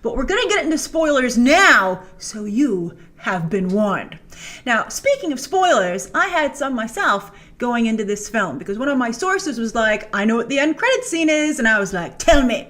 but we're going to get into spoilers now, so you have been warned. Now, speaking of spoilers, I had some myself going into this film because one of my sources was like, I know what the end credit scene is, and I was like, tell me.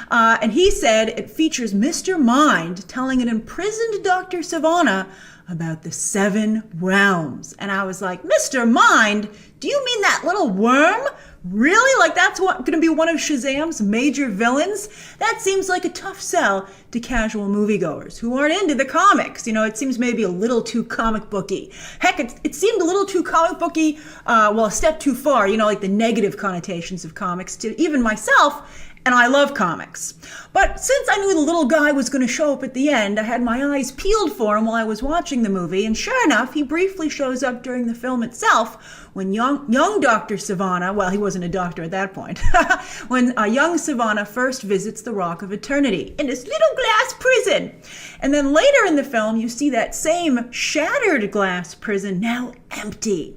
And he said it features Mr. Mind telling an imprisoned Dr. Savannah about the 7 realms. And I was like, Mr. Mind, do you mean that little worm? Really? Like that's going to be one of Shazam's major villains? That seems like a tough sell to casual moviegoers who aren't into the comics. You know, it seems maybe a little too comic booky. Heck, it seemed a little too comic booky, well, a step too far, you know, like the negative connotations of comics to even myself. And I love comics. But since I knew the little guy was going to show up at the end, I had my eyes peeled for him while I was watching the movie. And sure enough, he briefly shows up during the film itself when young Dr. Savannah, well, he wasn't a doctor at that point, when young Savannah first visits the Rock of Eternity in this little glass prison. And then later in the film, you see that same shattered glass prison now empty.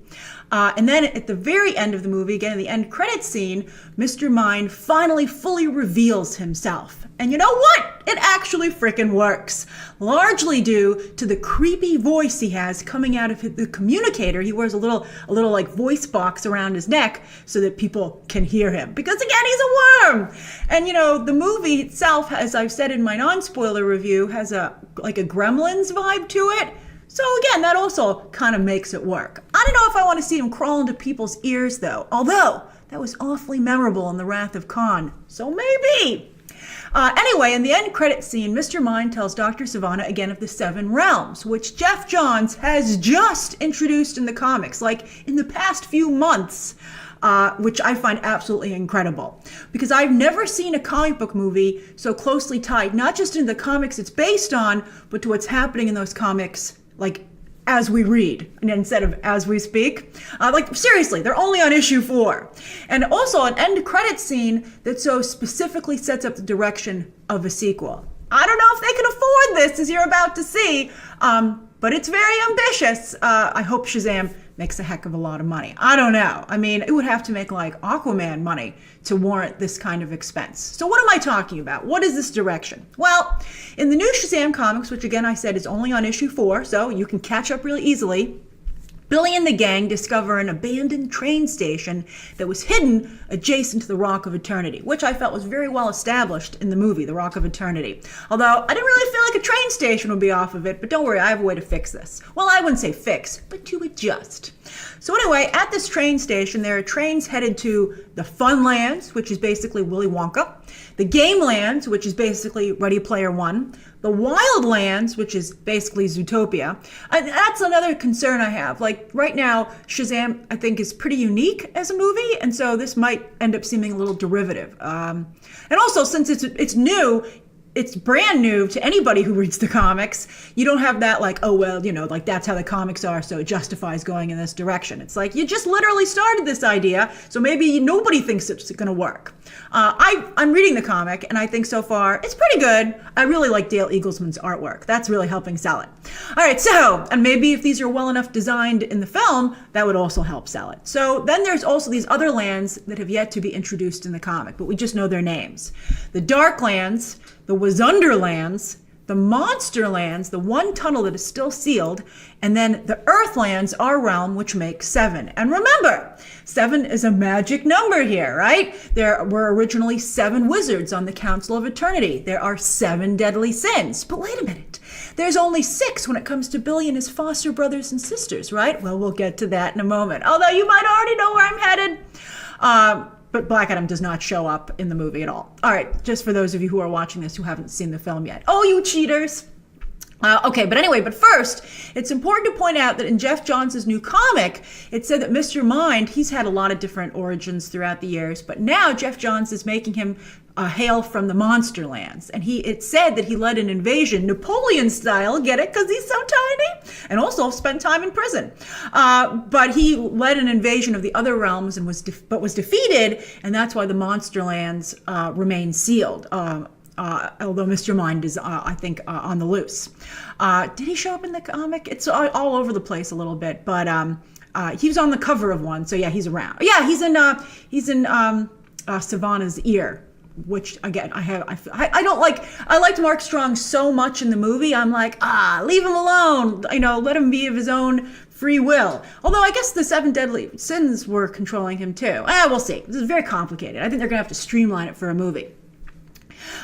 And then at the very end of the movie, again in the end credits scene, Mr. Mind finally fully reveals himself. And you know what? It actually frickin' works. Largely due to the creepy voice he has coming out of the communicator. He wears a little like voice box around his neck so that people can hear him. Because again, he's a worm. And you know, the movie itself, as I've said in my non-spoiler review, has like a Gremlins vibe to it. So again, that also kind of makes it work. I don't know if I want to see him crawl into people's ears though, although that was awfully memorable in The Wrath of Khan. So maybe. Anyway, in the end credit scene, Mr. Mind tells Dr. Savannah again of the 7 realms, which Geoff Johns has just introduced in the comics, like in the past few months, which I find absolutely incredible. Because I've never seen a comic book movie so closely tied, not just in the comics it's based on, but to what's happening in those comics, like as we read instead of as we speak. Like seriously, they're only on issue 4. And also an end credit scene that so specifically sets up the direction of a sequel. I don't know if they can afford this, as you're about to see, but it's very ambitious. I hope Shazam makes a heck of a lot of money. I don't know. I mean, it would have to make like Aquaman money to warrant this kind of expense. So what am I talking about? What is this direction? Well, in the new Shazam comics, which again I said is only on issue 4, so you can catch up really easily, Billy and the gang discover an abandoned train station that was hidden adjacent to the Rock of Eternity, which I felt was very well established in the movie, The Rock of Eternity. Although I didn't really feel like a train station would be off of it, but don't worry, I have a way to fix this. Well, I wouldn't say fix, but to adjust. So anyway, at this train station, there are trains headed to the Fun Lands, which is basically Willy Wonka, the Game Lands, which is basically Ready Player One, the Wild Lands, which is basically Zootopia. And that's another concern I have. Like right now, Shazam, I think, is pretty unique as a movie, and so this might end up seeming a little derivative. And also, since it's new, it's brand new to anybody who reads the comics. You don't have that like, oh, well, you know, like that's how the comics are, so it justifies going in this direction. It's like, you just literally started this idea, so maybe nobody thinks it's going to work. I'm reading the comic, and I think so far it's pretty good. I really like Dale Eaglesman's artwork. That's really helping sell it. All right, so, and maybe if these are well enough designed in the film, that would also help sell it. So then there's also these other lands that have yet to be introduced in the comic, but we just know their names. The Dark Lands, the Wazunderlands, the Monsterlands, the one tunnel that is still sealed, and then the Earthlands, our realm, which makes 7. And remember, 7 is a magic number here, right? There were originally 7 wizards on the Council of Eternity. There are 7 deadly sins. But wait a minute. There's only 6 when it comes to Billy and his foster brothers and sisters, right? Well, we'll get to that in a moment. Although you might already know where I'm headed. But Black Adam does not show up in the movie at all. All right, just for those of you who are watching this who haven't seen the film yet. Oh, you cheaters. Okay, but anyway, but first, it's important to point out that in Geoff Johns' new comic, it said that Mr. Mind, he's had a lot of different origins throughout the years, but now Geoff Johns is making him hail from the Monsterlands. And it said that he led an invasion, Napoleon style, get it? Because he's so tiny, and also spent time in prison. But he led an invasion of the other realms and was defeated, and that's why the Monsterlands remain sealed. Although Mr. Mind is, I think, on the loose. Did he show up in the comic? It's all over the place a little bit, but he was on the cover of one, so yeah, he's around. Yeah, he's in Savannah's ear. which again, I don't like, I liked Mark Strong so much in the movie. I'm like, leave him alone. Let him be of his own free will. Although I guess the 7 deadly sins were controlling him too. We'll see. This is very complicated. I think they're gonna have to streamline it for a movie.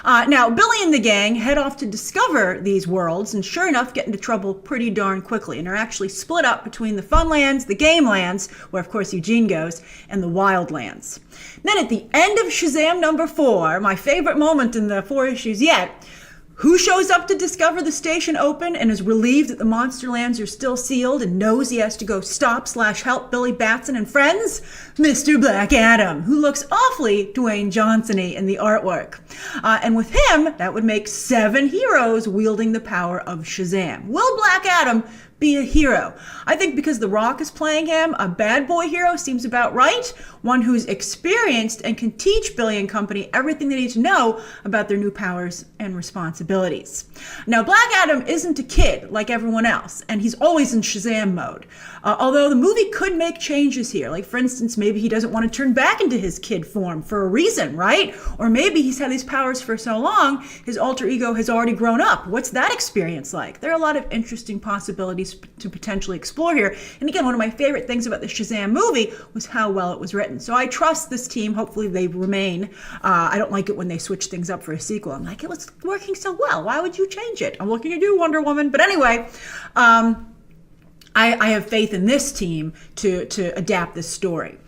Now, Billy and the gang head off to discover these worlds, and sure enough, get into trouble pretty darn quickly, and are actually split up between the fun lands, the game lands, where of course Eugene goes, and the wild lands. Then at the end of Shazam number 4, my favorite moment in the 4 issues yet, who shows up to discover the station open and is relieved that the monster lands are still sealed and knows he has to go stop/help Billy Batson and friends? Mr. Black Adam, who looks awfully Dwayne Johnson-y in the artwork. And with him, that would make 7 heroes wielding the power of Shazam. Will Black Adam be a hero? I think because The Rock is playing him, a bad boy hero seems about right. One who's experienced and can teach Billy and company everything they need to know about their new powers and responsibilities. Now, Black Adam isn't a kid like everyone else, and he's always in Shazam mode. Although the movie could make changes here. Like, for instance, maybe he doesn't want to turn back into his kid form for a reason, right? Or maybe he's had these powers for so long, his alter ego has already grown up. What's that experience like? There are a lot of interesting possibilities to potentially explore here. And again, one of my favorite things about the Shazam movie was how well it was written. So I trust this team. Hopefully they remain. I don't like it when they switch things up for a sequel. I'm like, it was working so well. Why would you change it? I'm looking at you, Wonder Woman. But anyway, I have faith in this team to adapt this story.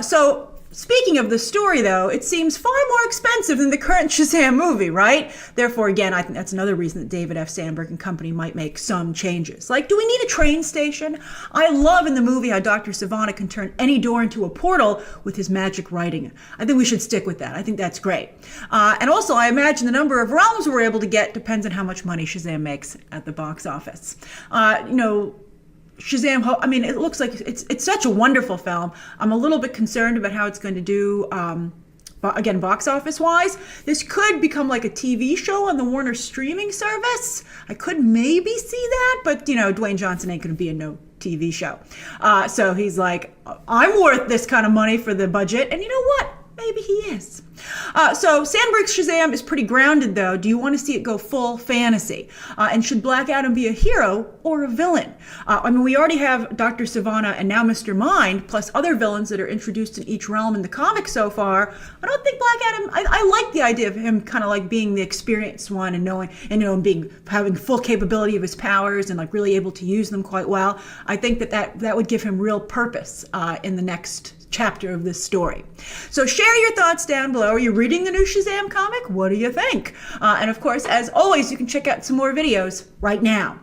So speaking of the story, though, it seems far more expensive than the current Shazam movie, right? Therefore, again, I think that's another reason that David F. Sandberg and company might make some changes. Like, do we need a train station? I love in the movie how Dr. Sivana can turn any door into a portal with his magic writing. I think we should stick with that. I think that's great. And also, I imagine the number of realms we're able to get depends on how much money Shazam makes at the box office. Shazam, I mean, it looks like it's such a wonderful film. I'm a little bit concerned about how it's going to do, again, box office wise. This could become like a TV show on the Warner streaming service. I could maybe see that, but Dwayne Johnson ain't going to be in no TV show. So he's like, I'm worth this kind of money for the budget. And you know what? Maybe he is. So Sandberg's Shazam is pretty grounded, though. Do you want to see it go full fantasy? And should Black Adam be a hero or a villain? I mean, we already have Dr. Sivana and now Mr. Mind, plus other villains that are introduced in each realm in the comics so far. I don't think Black Adam, I like the idea of him kind of like being the experienced one and knowing, and having full capability of his powers and like really able to use them quite well. I think that would give him real purpose in the next chapter of this story. So share your thoughts down below. Are you reading the new Shazam comic? What do you think? And of course, as always, you can check out some more videos right now.